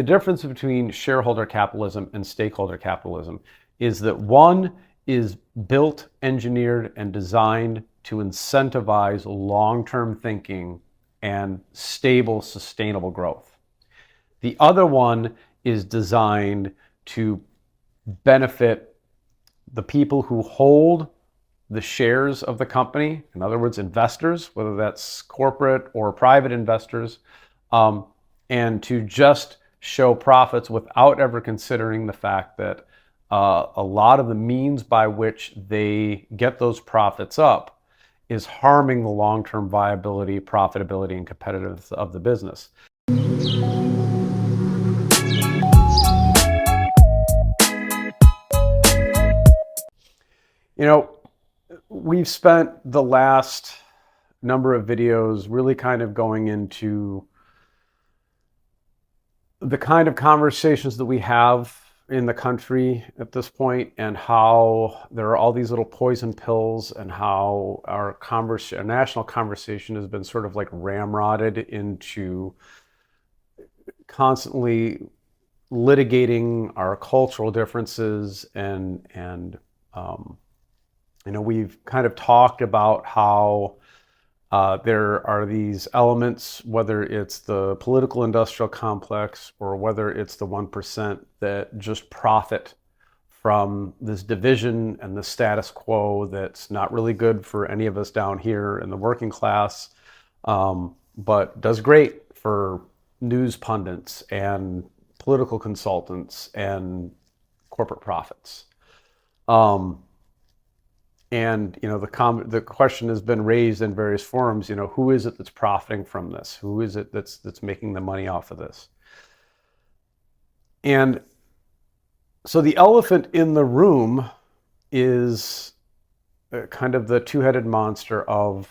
The difference between shareholder capitalism and stakeholder capitalism is that one is built, engineered, and designed to incentivize long-term thinking and stable, sustainable growth. The other one is designed to benefit the people who hold the shares of the company, in other words, investors, whether that's corporate or private investors, and to just show profits without ever considering the fact that a lot of the means by which they get those profits up is harming the long-term viability, profitability, and competitiveness of the business. You know, we've spent the last number of videos really kind of going into the kind of conversations that we have in the country at this point, and how there are all these little poison pills, and how our national conversation has been sort of like ramrodded into constantly litigating our cultural differences, and you know, we've kind of talked about how there are these elements, whether it's the political industrial complex or whether it's the 1% that just profit from this division and the status quo that's not really good for any of us down here in the working class, but does great for news pundits and political consultants and corporate profits. And you know, the question has been raised in various forums. You know, who is it that's profiting from this? Who is it that's making the money off of this? And so the elephant in the room is kind of the two-headed monster of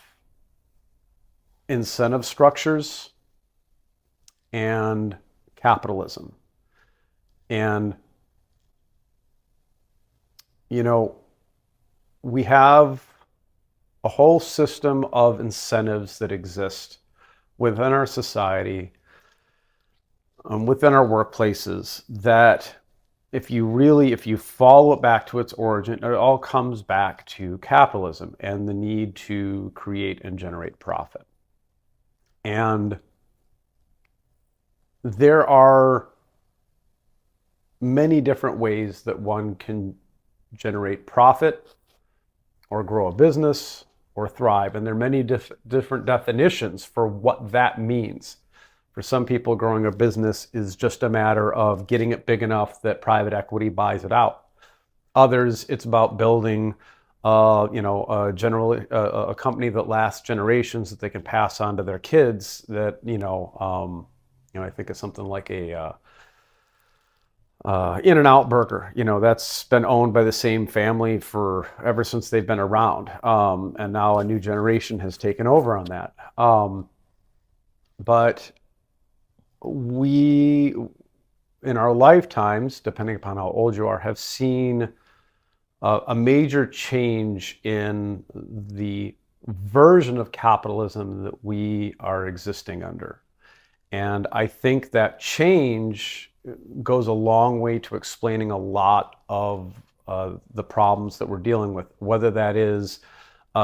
incentive structures and capitalism. And you know, we have a whole system of incentives that exist within our society, within our workplaces, that if you follow it back to its origin, it all comes back to capitalism and the need to create and generate profit. And there are many different ways that one can generate profit or grow a business or thrive. And there are many different definitions for what that means. For some people, growing a business is just a matter of getting it big enough that private equity buys it out. Others, it's about building a company that lasts generations, that they can pass on to their kids, that, I think it's something like a In-N-Out Burger, that's been owned by the same family for ever since they've been around, and now a new generation has taken over on that. But we, in our lifetimes, depending upon how old you are, have seen a major change in the version of capitalism that we are existing under. And I think that change goes a long way to explaining a lot of the problems that we're dealing with, whether that is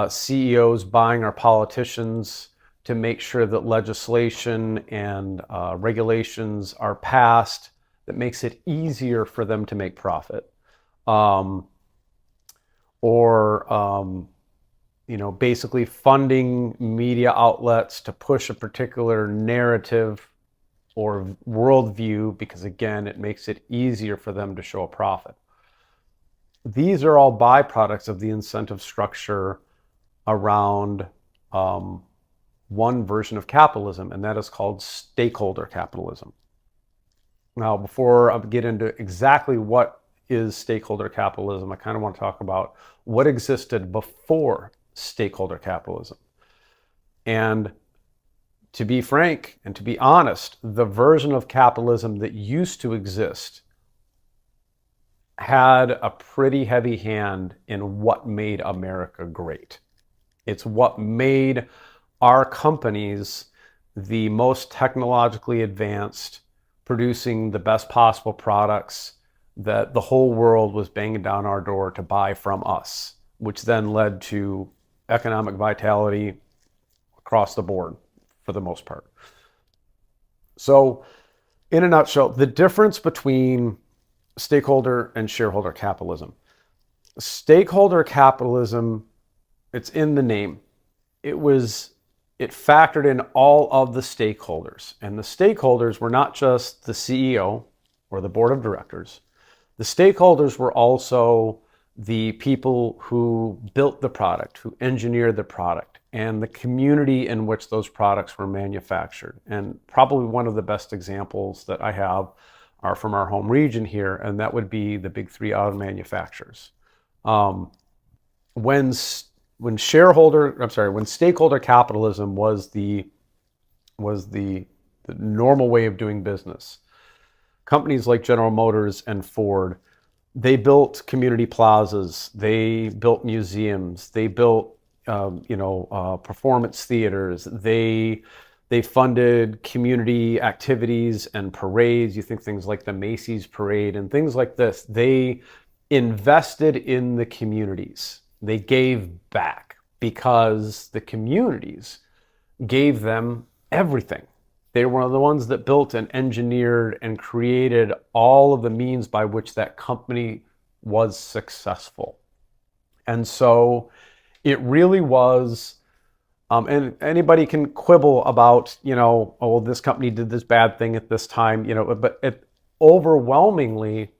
CEOs buying our politicians to make sure that legislation and regulations are passed that makes it easier for them to make profit, basically funding media outlets to push a particular narrative or worldview, because again, it makes it easier for them to show a profit. These are all byproducts of the incentive structure around one version of capitalism, and that is called stakeholder capitalism. Now, before I get into exactly what is stakeholder capitalism, I kind of want to talk about what existed before stakeholder capitalism. And to be frank and to be honest, the version of capitalism that used to exist had a pretty heavy hand in what made America great. It's what made our companies the most technologically advanced, producing the best possible products that the whole world was banging down our door to buy from us, which then led to economic vitality across the board for the most part. So, in a nutshell, the difference between stakeholder and shareholder capitalism. Stakeholder capitalism, it's in the name. It factored in all of the stakeholders. And the stakeholders were not just the CEO or the board of directors. The stakeholders were also the people who built the product, who engineered the product, and the community in which those products were manufactured. And probably one of the best examples that I have are from our home region here, and that would be the big three auto manufacturers. When stakeholder capitalism was the normal way of doing business, companies like General Motors and Ford, they built community plazas, they built museums, they built performance theaters, they funded community activities and parades. You think things like the Macy's parade and things like this. They invested in the communities. They gave back because the communities gave them everything. They were the ones that built and engineered and created all of the means by which that company was successful. And so it really was, and anybody can quibble about, oh, this company did this bad thing at this time, but overwhelmingly,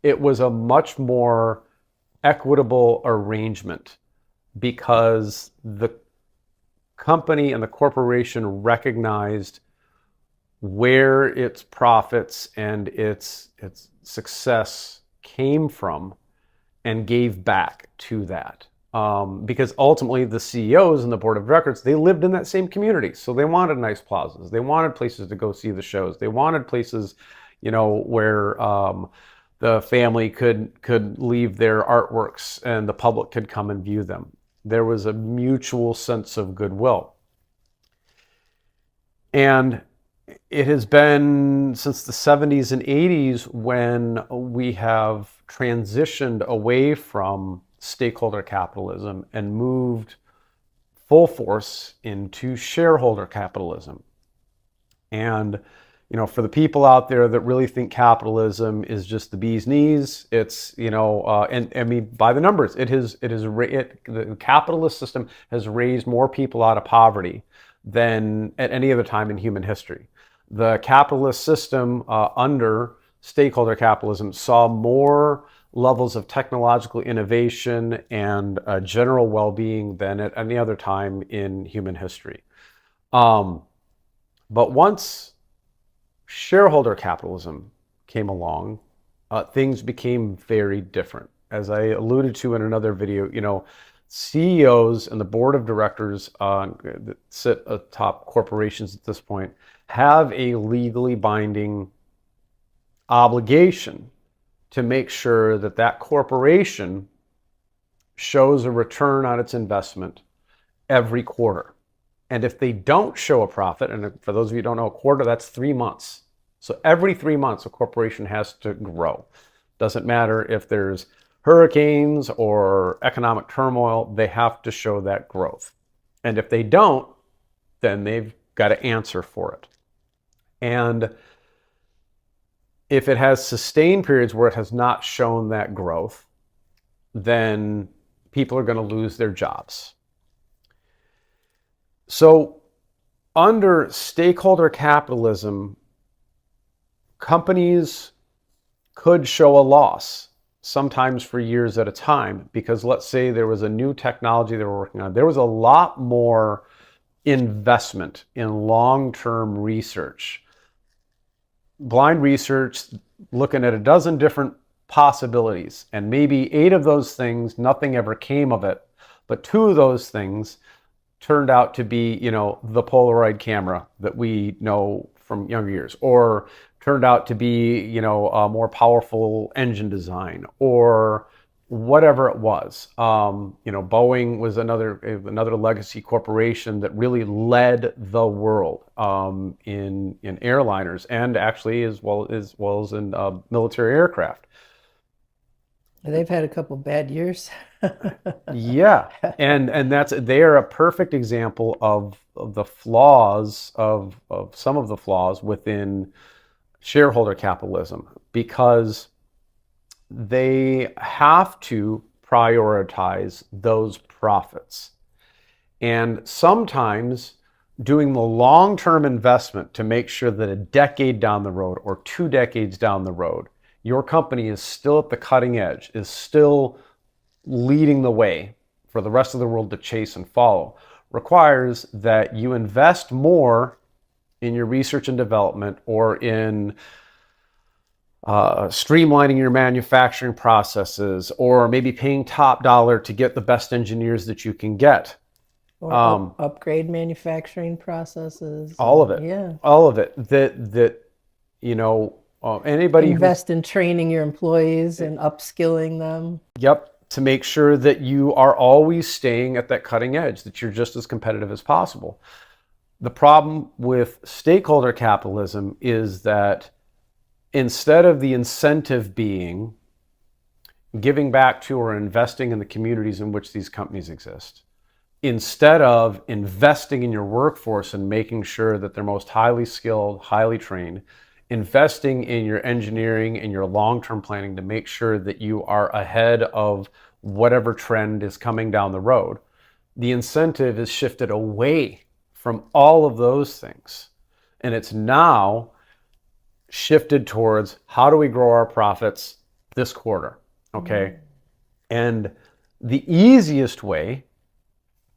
it was a much more equitable arrangement because the company and the corporation recognized where its profits and its success came from and gave back to that. Because ultimately the CEOs and the board of directors, they lived in that same community. So they wanted nice plazas. They wanted places to go see the shows. They wanted places, where the family could leave their artworks and the public could come and view them. There was a mutual sense of goodwill. And it has been since the 70s and 80s when we have transitioned away from stakeholder capitalism and moved full force into shareholder capitalism. And for the people out there that really think capitalism is just the bee's knees, it's and I mean by the numbers, the capitalist system has raised more people out of poverty than at any other time in human history. The capitalist system under stakeholder capitalism saw more levels of technological innovation and general well-being than at any other time in human history. But once shareholder capitalism came along, things became very different. As I alluded to in another video, CEOs and the board of directors that sit atop corporations at this point have a legally binding obligation to make sure that that corporation shows a return on its investment every quarter. And if they don't show a profit, and for those of you who don't know, a quarter, that's 3 months. So every 3 months, a corporation has to grow. Doesn't matter if there's hurricanes or economic turmoil, they have to show that growth. And if they don't, then they've got to answer for it. And if it has sustained periods where it has not shown that growth, then people are going to lose their jobs. So under stakeholder capitalism, companies could show a loss, sometimes for years at a time, because let's say there was a new technology they were working on. There was a lot more investment in long-term research. Blind research, looking at a dozen different possibilities, and maybe 8 of those things, nothing ever came of it, but 2 of those things turned out to be, the Polaroid camera that we know from younger years, or turned out to be, a more powerful engine design, or whatever it was. Boeing was another legacy corporation that really led the world in airliners, and actually as well as in military aircraft. They've had a couple bad years. Yeah, and they are a perfect example of the flaws of some of the flaws within shareholder capitalism, because they have to prioritize those profits. And sometimes doing the long term investment to make sure that a decade down the road or 2 decades down the road, your company is still at the cutting edge, is still leading the way for the rest of the world to chase and follow, requires that you invest more in your research and development, or in streamlining your manufacturing processes, or maybe paying top dollar to get the best engineers that you can get. Or upgrade manufacturing processes. All of it, Yeah. all of it. Anybody who's, Invest in training your employees and upskilling them. yep, to make sure that you are always staying at that cutting edge, that you're just as competitive as possible. The problem with stakeholder capitalism is that instead of the incentive being giving back to or investing in the communities in which these companies exist, instead of investing in your workforce and making sure that they're most highly skilled, highly trained, investing in your engineering and your long-term planning to make sure that you are ahead of whatever trend is coming down the road, the incentive is shifted away from all of those things. And it's now shifted towards, how do we grow our profits this quarter? Okay. And the easiest way,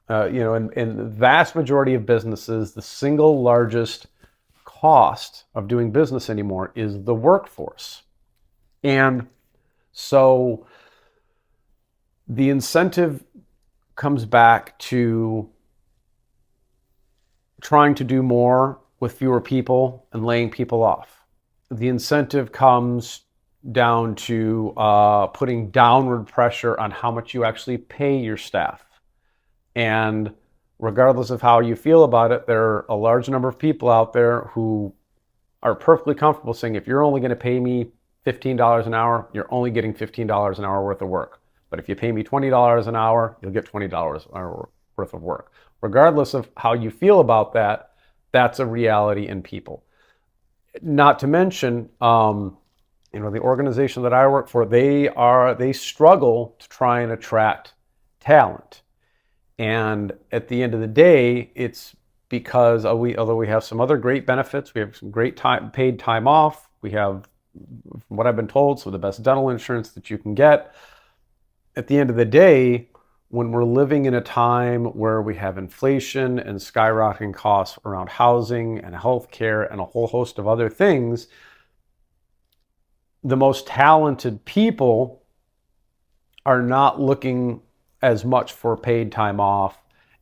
in the vast majority of businesses, the single largest cost of doing business anymore is the workforce. And so the incentive comes back to trying to do more with fewer people and laying people off. The incentive comes down to putting downward pressure on how much you actually pay your staff. And regardless of how you feel about it, there are a large number of people out there who are perfectly comfortable saying, if you're only going to pay me $15 an hour, you're only getting $15 an hour worth of work. But if you pay me $20 an hour, you'll get $20 an hour worth of work. Regardless of how you feel about that, that's a reality in people. Not to mention, the organization that I work for, they struggle to try and attract talent. And at the end of the day, it's because although we have some other great benefits, we have some great paid time off. We have, from what I've been told, some of the best dental insurance that you can get. At the end of the day, when we're living in a time where we have inflation and skyrocketing costs around housing and healthcare and a whole host of other things, the most talented people are not looking as much for paid time off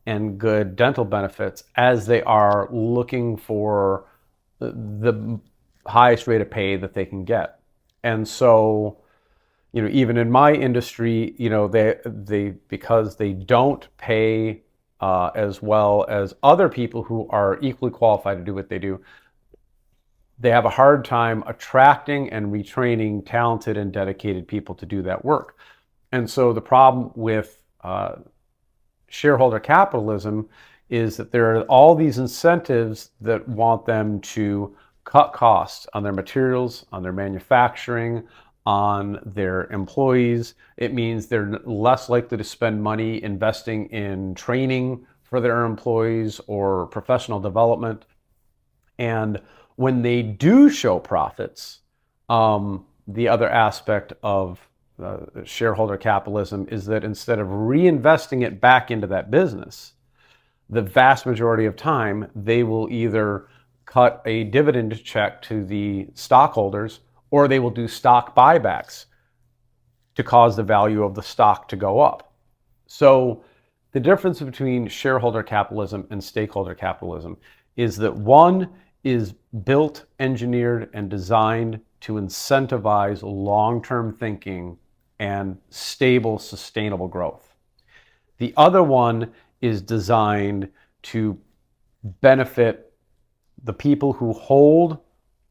and good dental benefits as they are looking for the highest rate of pay that they can get. And so, even in my industry, they because they don't pay as well as other people who are equally qualified to do what they do, they have a hard time attracting and retraining talented and dedicated people to do that work. And so the problem with shareholder capitalism is that there are all these incentives that want them to cut costs on their materials, on their manufacturing, on their employees. It means they're less likely to spend money investing in training for their employees or professional development. And when they do show profits, the other aspect of shareholder capitalism is that instead of reinvesting it back into that business, the vast majority of time, they will either cut a dividend check to the stockholders, or they will do stock buybacks to cause the value of the stock to go up. So the difference between shareholder capitalism and stakeholder capitalism is that one is built, engineered, and designed to incentivize long-term thinking and stable, sustainable growth. The other one is designed to benefit the people who hold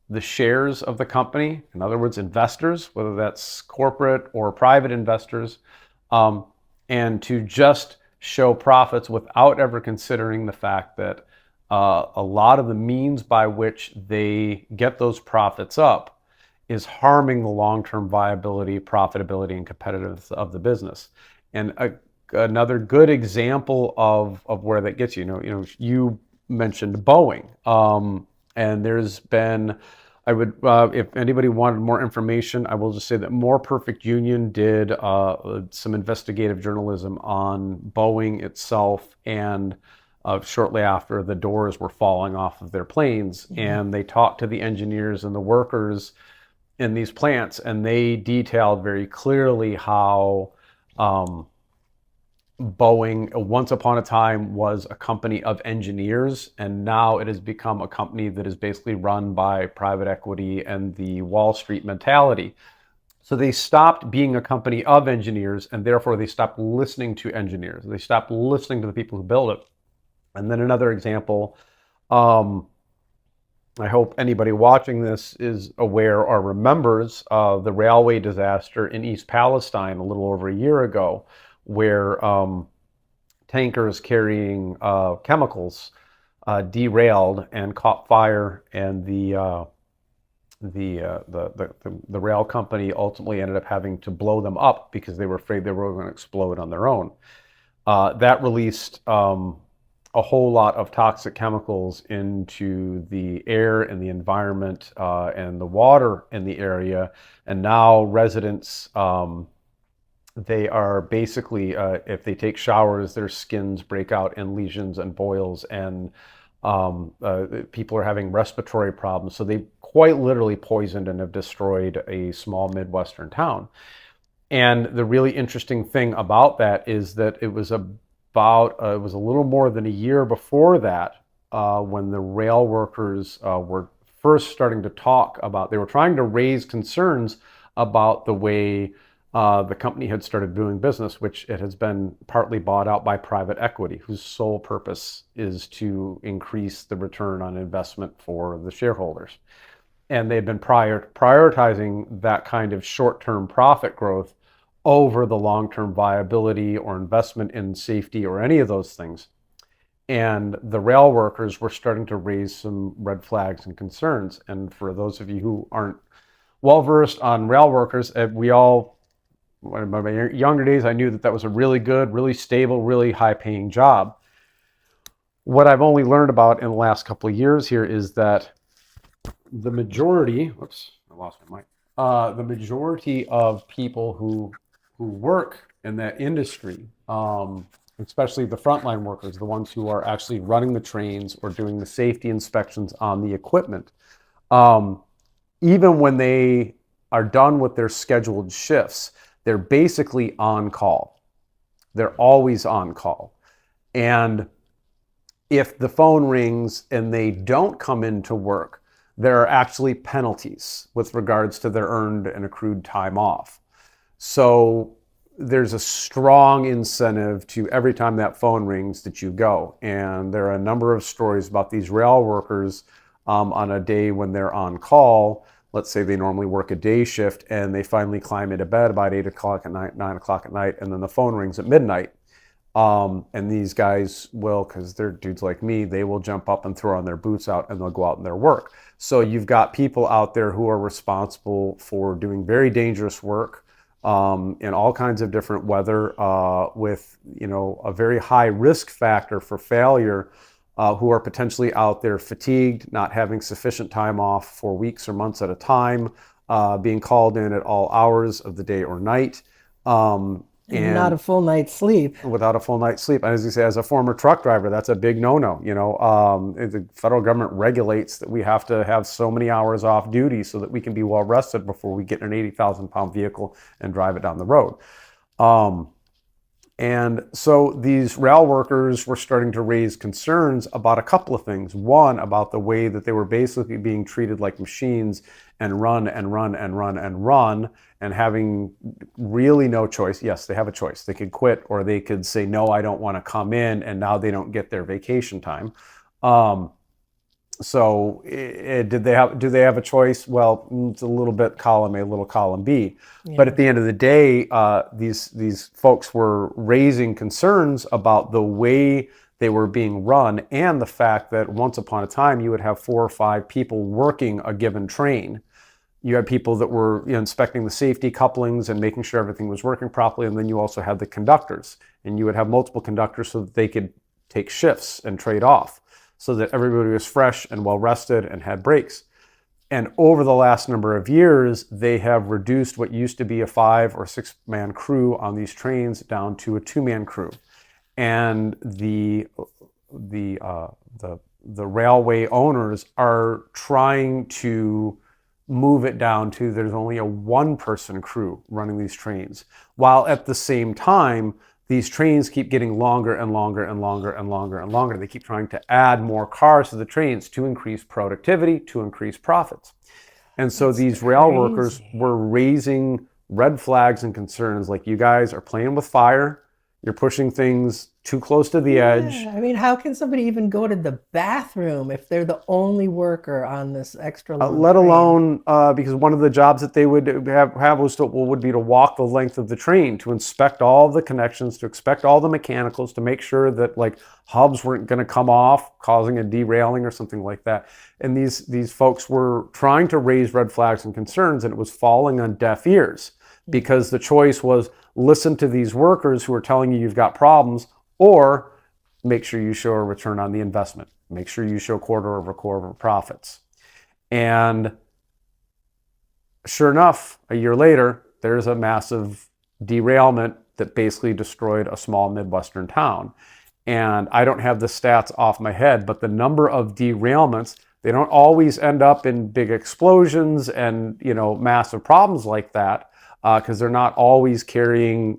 the shares of the company, in other words, investors, whether that's corporate or private investors, and to just show profits without ever considering the fact that a lot of the means by which they get those profits up is harming the long-term viability, profitability, and competitiveness of the business. And another good example of where that gets you mentioned Boeing, and there's been, I would, if anybody wanted more information, I will just say that More Perfect Union did some investigative journalism on Boeing itself, and shortly after the doors were falling off of their planes, and they talked to the engineers and the workers in these plants, and they detailed very clearly how Boeing, once upon a time, was a company of engineers, and now it has become a company that is basically run by private equity and the Wall Street mentality. So they stopped being a company of engineers, and therefore they stopped listening to engineers. They stopped listening to the people who build it. And then another example, I hope anybody watching this is aware or remembers the railway disaster in East Palestine a little over a year ago, where tankers carrying chemicals derailed and caught fire, and the rail company ultimately ended up having to blow them up because they were afraid they were going to explode on their own. That released a whole lot of toxic chemicals into the air and the environment and the water in the area. And now residents, they are basically, if they take showers, their skins break out in lesions and boils, and people are having respiratory problems. So they quite literally poisoned and have destroyed a small Midwestern town. And the really interesting thing about that is that it was it was a little more than a year before that when the rail workers were first starting to talk about, they were trying to raise concerns about the way the company had started doing business, which it has been partly bought out by private equity, whose sole purpose is to increase the return on investment for the shareholders. And they've been prioritizing that kind of short-term profit growth over the long-term viability or investment in safety or any of those things. And the rail workers were starting to raise some red flags and concerns. And for those of you who aren't well-versed on rail workers, we all, in my younger days, I knew that that was a really good, really stable, really high-paying job. What I've only learned about in the last couple of years here is that the majority, whoops, I lost my mic. The majority of people who work in that industry, especially the frontline workers, the ones who are actually running the trains or doing the safety inspections on the equipment, even when they are done with their scheduled shifts, they're basically on call. They're always on call. And if the phone rings and they don't come into work, there are actually penalties with regards to their earned and accrued time off. So there's a strong incentive to, every time that phone rings, that you go. And there are a number of stories about these rail workers on a day when they're on call. Let's say they normally work a day shift and they finally climb into bed about 8 o'clock at night, 9 o'clock at night, and then the phone rings at midnight. And these guys will, because they're dudes like me, they will jump up and throw on their boots out and they'll go out in their work. So you've got people out there who are responsible for doing very dangerous work in all kinds of different weather, with a very high risk factor for failure, who are potentially out there fatigued, not having sufficient time off for weeks or months at a time, being called in at all hours of the day or night. And not a full night's sleep. Without a full night's sleep. And as you say, as a former truck driver, that's a big no-no. The federal government regulates that we have to have so many hours off duty so that we can be well rested before we get an 80,000-pound vehicle and drive it down the road. And so these rail workers were starting to raise concerns about a couple of things. One, about the way that they were basically being treated like machines and run and run and run and run, and having really no choice. Yes, they have a choice. They could quit, or they could say, no, I don't want to come in, and now they don't get their vacation time. So do they have a choice? Well, it's a little bit column A, a little column B. But at Yeah. the end of the day, these folks were raising concerns about the way they were being run, and the fact that once upon a time you would have 4 or 5 people working a given train. You had people that were, inspecting the safety couplings and making sure everything was working properly, and then you also had the conductors, and you would have multiple conductors so that they could take shifts and trade off, so that everybody was fresh and well rested and had breaks. And over the last number of years, they have reduced what used to be a 5 or 6 man crew on these trains down to a 2-man crew. And the uh, the railway owners are trying to move it down to there's only a 1-person crew running these trains, while at the same time these trains keep getting longer and longer and longer and longer and longer. They keep trying to add more cars to the trains to increase productivity, to increase profits. And so That's these rail workers crazy. were raising red flags and concerns like, you guys are playing with fire, you're pushing things too close to the edge. Yeah, I mean, how can somebody even go to the bathroom if they're the only worker on this extra long Let train? alone because one of the jobs that they would have was would be to walk the length of the train, to inspect all the connections, to inspect all the mechanicals, to make sure that like hubs weren't going to come off, causing a derailing or something like that. And these folks were trying to raise red flags and concerns, and it was falling on deaf ears, because the choice was listen to these workers who are telling you you've got problems, or make sure you show a return on the investment. Make sure you show quarter over quarter profits. And sure enough, a year later, there's a massive derailment that basically destroyed a small Midwestern town. And I don't have the stats off my head, but the number of derailments, they don't always end up in big explosions and, massive problems like that, because they're not always carrying,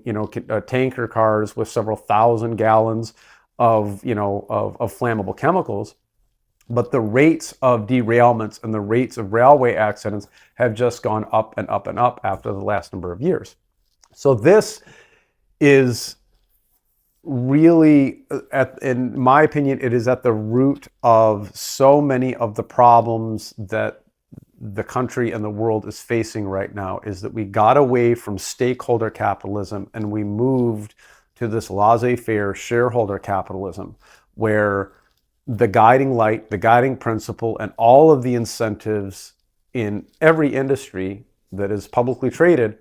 tanker cars with several thousand gallons of flammable chemicals. But the rates of derailments and the rates of railway accidents have just gone up and up and up after the last number of years. So this is really, in my opinion, it is at the root of so many of the problems that the country and the world is facing right now, is that we got away from stakeholder capitalism and we moved to this laissez-faire shareholder capitalism, where the guiding light, the guiding principle, and all of the incentives in every industry that is publicly traded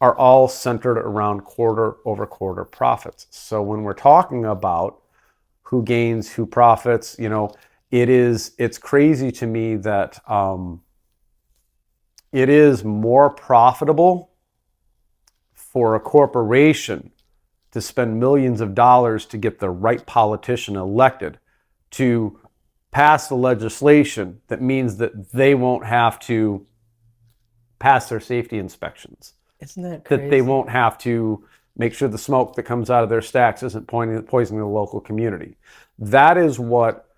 are all centered around quarter over quarter profits. So when we're talking about who gains, who profits, it's crazy to me that it is more profitable for a corporation to spend millions of dollars to get the right politician elected, to pass the legislation that means that they won't have to pass their safety inspections, Isn't that that they crazy? won't have to make sure the smoke that comes out of their stacks isn't poisoning the local community. That is what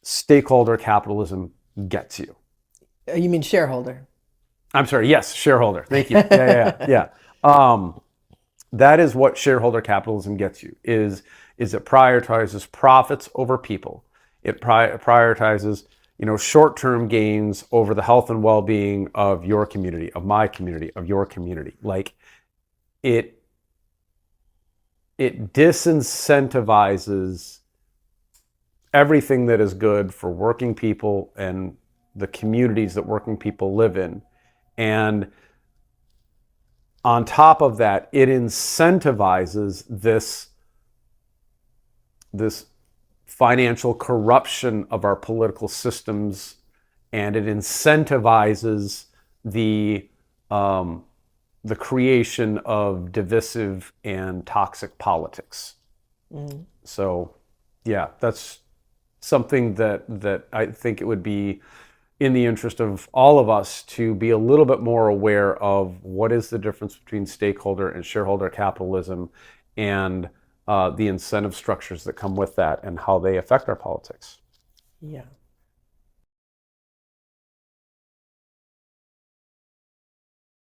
stakeholder capitalism gets you. You mean shareholder? I'm sorry, yes, shareholder. Thank you. Yeah. That is what shareholder capitalism gets you, is it prioritizes profits over people. It prioritizes, short-term gains over the health and well-being of your community, of my community, of your community. Like it disincentivizes everything that is good for working people and the communities that working people live in. And on top of that, it incentivizes this financial corruption of our political systems, and it incentivizes the creation of divisive and toxic politics. Mm. So, yeah, that's something that I think it would be in the interest of all of us to be a little bit more aware of what is the difference between stakeholder and shareholder capitalism, and the incentive structures that come with that and how they affect our politics. Yeah.